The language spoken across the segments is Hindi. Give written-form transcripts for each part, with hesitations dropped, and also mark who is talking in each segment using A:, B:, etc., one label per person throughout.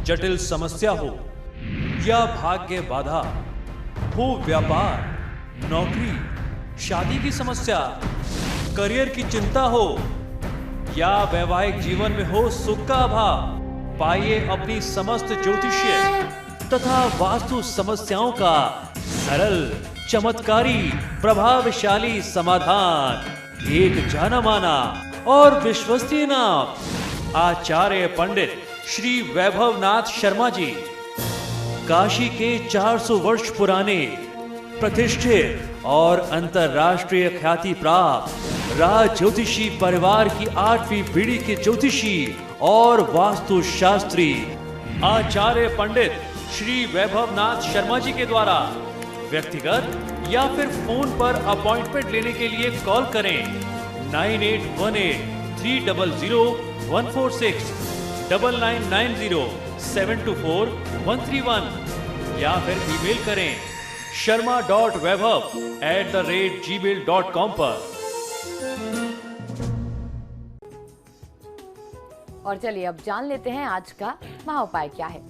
A: जटिल समस्या हो या भाग्य बाधा, हो व्यापार, नौकरी, शादी की समस्या, करियर की चिंता हो या वैवाहिक जीवन में हो सुख का अभाव, पाइए अपनी समस्त ज्योतिषीय तथा वास्तु समस्याओं का सरल, चमत्कारी, प्रभावशाली समाधान। एक जाना माना और विश्वसनीय नाम, आचार्य पंडित श्री वैभवनाथ शर्मा जी, काशी के 400 वर्ष पुराने प्रतिष्ठित और अंतरराष्ट्रीय ख्याति प्राप्त राज ज्योतिषी परिवार की 8वीं पीढ़ी के ज्योतिषी और वास्तु शास्त्री आचार्य पंडित श्री वैभवनाथ शर्मा जी के द्वारा व्यक्तिगत या फिर फोन पर अपॉइंटमेंट लेने के लिए कॉल करें 9818300146, 9990724131 या फिर ईमेल करें sharma.vaibhav@gmail.com पर।
B: और चलिए अब जान लेते हैं आज का महाउपाय क्या है।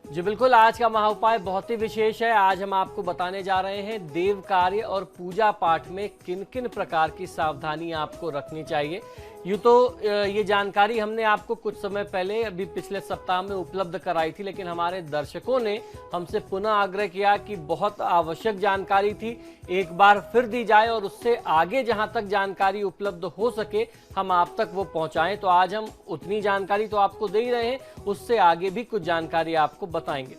C: जी बिल्कुल, आज का महाउपाय बहुत ही विशेष है। आज हम आपको बताने जा रहे हैं देव कार्य और पूजा पाठ में किन किन प्रकार की सावधानी आपको रखनी चाहिए। यूँ तो ये जानकारी हमने आपको कुछ समय पहले अभी पिछले सप्ताह में उपलब्ध कराई थी, लेकिन हमारे दर्शकों ने हमसे पुनः आग्रह किया कि बहुत आवश्यक जानकारी थी, एक बार फिर दी जाए और उससे आगे जहां तक जानकारी उपलब्ध हो सके हम आप तक वो पहुंचाएं। तो आज हम उतनी जानकारी तो आपको दे ही रहे हैं, उससे आगे भी कुछ जानकारी आपको बताएंगे।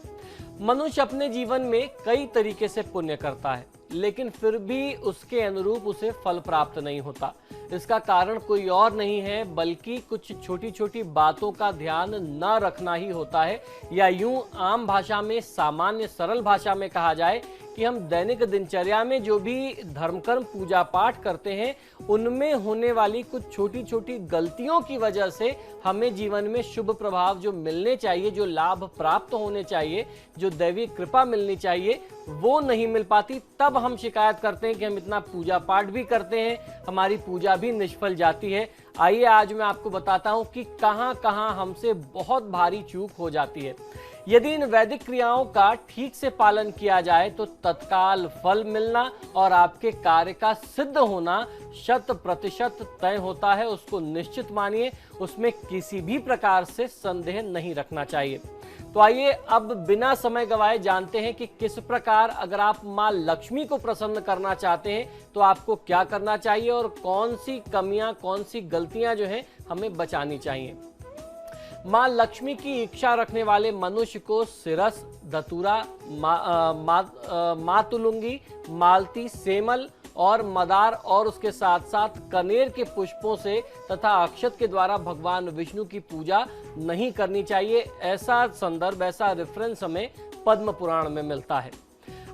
C: मनुष्य अपने जीवन में कई तरीके से पुण्य करता है, लेकिन फिर भी उसके अनुरूप उसे फल प्राप्त नहीं होता। इसका कारण कोई और नहीं है बल्कि कुछ छोटी छोटी बातों का ध्यान न रखना ही होता है, या यूं आम भाषा में, सामान्य सरल भाषा में कहा जाए कि हम दैनिक दिनचर्या में जो भी धर्म कर्म पूजा पाठ करते हैं उनमें होने वाली कुछ छोटी छोटी गलतियों की वजह से हमें जीवन में शुभ प्रभाव जो मिलने चाहिए, जो लाभ प्राप्त होने चाहिए, जो दैवी कृपा मिलनी चाहिए, वो नहीं मिल पाती। तब हम शिकायत करते हैं कि हम इतना पूजा पाठ भी करते हैं, हमारी पूजा भी निष्फल जाती है। आइए आज मैं आपको बताता हूं कि कहां कहां हमसे बहुत भारी चूक हो जाती है। यदि इन वैदिक क्रियाओं का ठीक से पालन किया जाए तो तत्काल फल मिलना और आपके कार्य का सिद्ध होना 100% तय होता है। उसको निश्चित मानिए, उसमें किसी भी प्रकार से संदेह नहीं रखना चाहिए। तो आइए अब बिना समय गवाए जानते हैं कि किस प्रकार अगर आप मां लक्ष्मी को प्रसन्न करना चाहते हैं तो आपको क्या करना चाहिए और कौन सी कमियां, कौन सी गलतियां जो हैं हमें बचानी चाहिए। मां लक्ष्मी की इच्छा रखने वाले मनुष्य को सिरस, धतूरा, मातुलुंगी, मालती, सेमल और मदार और उसके साथ साथ कनेर के पुष्पों से तथा अक्षत के द्वारा भगवान विष्णु की पूजा नहीं करनी चाहिए। ऐसा संदर्भ, ऐसा रेफरेंस हमें पद्म पुराण में मिलता है।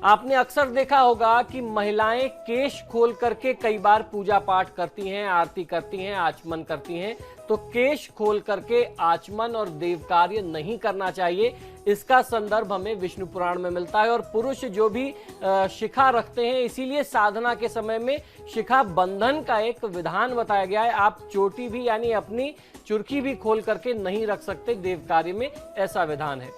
C: आपने अक्सर देखा होगा कि महिलाएं केश खोल करके कई बार पूजा पाठ करती हैं, आरती करती हैं, आचमन करती हैं। तो केश खोल करके आचमन और देव कार्य नहीं करना चाहिए। इसका संदर्भ हमें विष्णु पुराण में मिलता है। और पुरुष जो भी शिखा रखते हैं, इसीलिए साधना के समय में शिखा बंधन का एक विधान बताया गया है। आप चोटी भी यानी अपनी चुरखी भी खोल करके नहीं रख सकते देव कार्य में, ऐसा विधान है।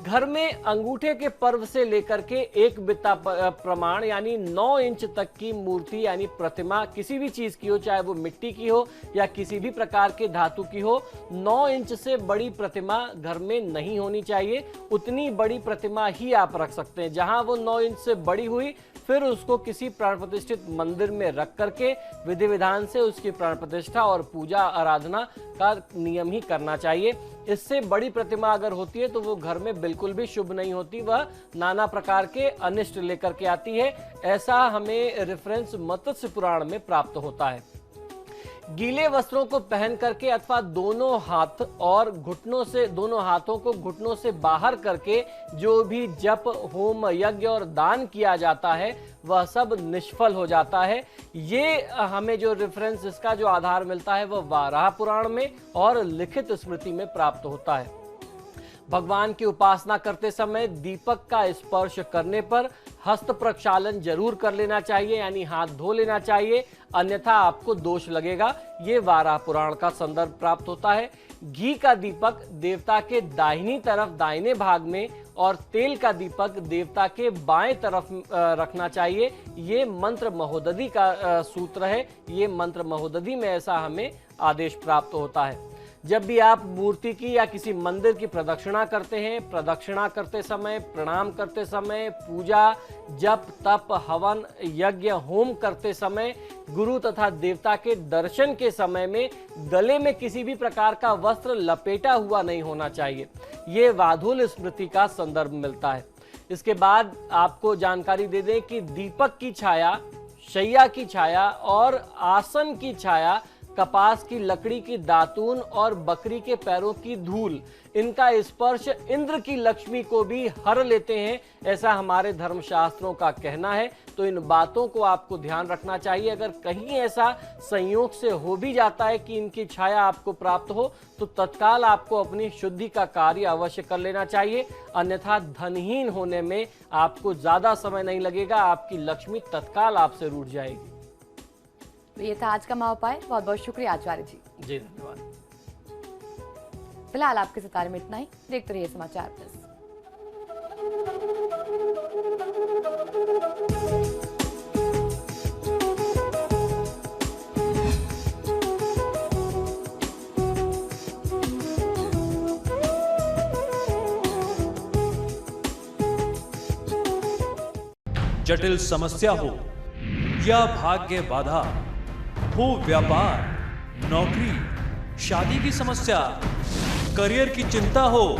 C: घर में अंगूठे के पर्व से लेकर के एक बित्ता प्रमाण यानी 9 इंच तक की मूर्ति यानी प्रतिमा किसी भी चीज की हो, चाहे वो मिट्टी की हो या किसी भी प्रकार के धातु की हो, 9 इंच से बड़ी प्रतिमा घर में नहीं होनी चाहिए। उतनी बड़ी प्रतिमा ही आप रख सकते हैं। जहां वो 9 इंच से बड़ी हुई फिर उसको किसी प्राण प्रतिष्ठित मंदिर में रख करके विधि विधान से उसकी प्राण प्रतिष्ठा और पूजा आराधना का नियम ही करना चाहिए। इससे बड़ी प्रतिमा अगर होती है तो वो घर में बिल्कुल भी शुभ नहीं होती, वह नाना प्रकार के अनिष्ट लेकर के आती है। ऐसा हमें रेफरेंस मत्स्य पुराण में प्राप्त होता है। गीले वस्त्रों को पहन करके अथवा दोनों हाथ और घुटनों से, दोनों हाथों को घुटनों से बाहर करके जो भी जप, होम, यज्ञ और दान किया जाता है वह सब निष्फल हो जाता है। ये हमें जो रेफरेंस, इसका जो आधार मिलता है वह वाराह पुराण में और लिखित स्मृति में प्राप्त होता है। भगवान की उपासना करते समय दीपक का स्पर्श करने पर हस्त प्रक्षालन जरूर कर लेना चाहिए, यानी हाथ धो लेना चाहिए, अन्यथा आपको दोष लगेगा। ये वाराह पुराण का संदर्भ प्राप्त होता है। घी का दीपक देवता के दाहिनी तरफ दाहिने भाग में और तेल का दीपक देवता के बाएं तरफ रखना चाहिए। ये मंत्र महोदधि का सूत्र है। ये मंत्र महोदधि में ऐसा हमें आदेश प्राप्त होता है। जब भी आप मूर्ति की या किसी मंदिर की प्रदक्षिणा करते हैं, प्रदक्षिणा करते समय, प्रणाम करते समय, पूजा, जप, तप, हवन, यज्ञ, होम करते समय, गुरु तथा देवता के दर्शन के समय में गले में किसी भी प्रकार का वस्त्र लपेटा हुआ नहीं होना चाहिए। ये वाधूल स्मृति का संदर्भ मिलता है। इसके बाद आपको जानकारी दे दें कि दीपक की छाया, शैया की छाया और आसन की छाया, कपास की लकड़ी की दातून और बकरी के पैरों की धूल, इनका स्पर्श इंद्र की लक्ष्मी को भी हर लेते हैं, ऐसा हमारे धर्मशास्त्रों का कहना है। तो इन बातों को आपको ध्यान रखना चाहिए। अगर कहीं ऐसा संयोग से हो भी जाता है कि इनकी छाया आपको प्राप्त हो, तो तत्काल आपको अपनी शुद्धि का कार्य अवश्य कर लेना चाहिए, अन्यथा धनहीन होने में आपको ज्यादा समय नहीं लगेगा, आपकी लक्ष्मी तत्काल आपसे रूठ जाएगी।
B: तो ये था आज का महाउपाय। बहुत बहुत शुक्रिया आचार्य जी।
C: जी धन्यवाद।
B: फिलहाल आपके सितारे में इतना ही। देखते रहिए समाचार प्लस।
A: जटिल समस्या हो या भाग्य बाधा हो, व्यापार, नौकरी, शादी की समस्या, करियर की चिंता हो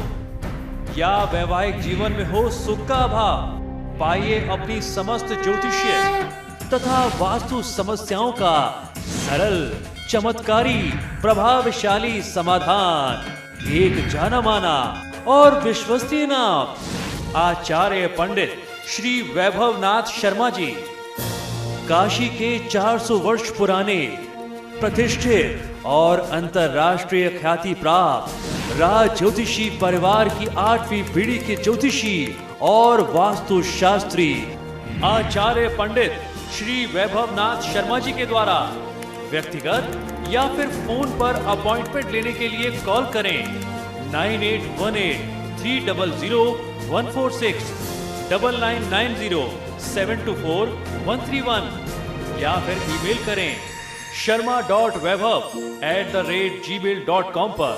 A: या वैवाहिक जीवन में हो सुख का अभाव, पाइए अपनी समस्त ज्योतिषीय तथा वास्तु समस्याओं का सरल, चमत्कारी, प्रभावशाली समाधान। एक जाना माना और विश्वसनीय नाम, आचार्य पंडित श्री वैभवनाथ शर्मा जी। काशी के 400 वर्ष पुराने, प्रतिष्ठित और अंतरराष्ट्रीय ख्याति प्राप्त राज ज्योतिषी परिवार की 8वीं पीढ़ी के ज्योतिषी और वास्तु शास्त्री आचार्य पंडित श्री वैभवनाथ शर्मा जी के द्वारा व्यक्तिगत या फिर फोन पर अपॉइंटमेंट लेने के लिए कॉल करें 9818 300 146, 9990 724 131 या फिर ईमेल करें sharma.vaibhav@gmail.com पर।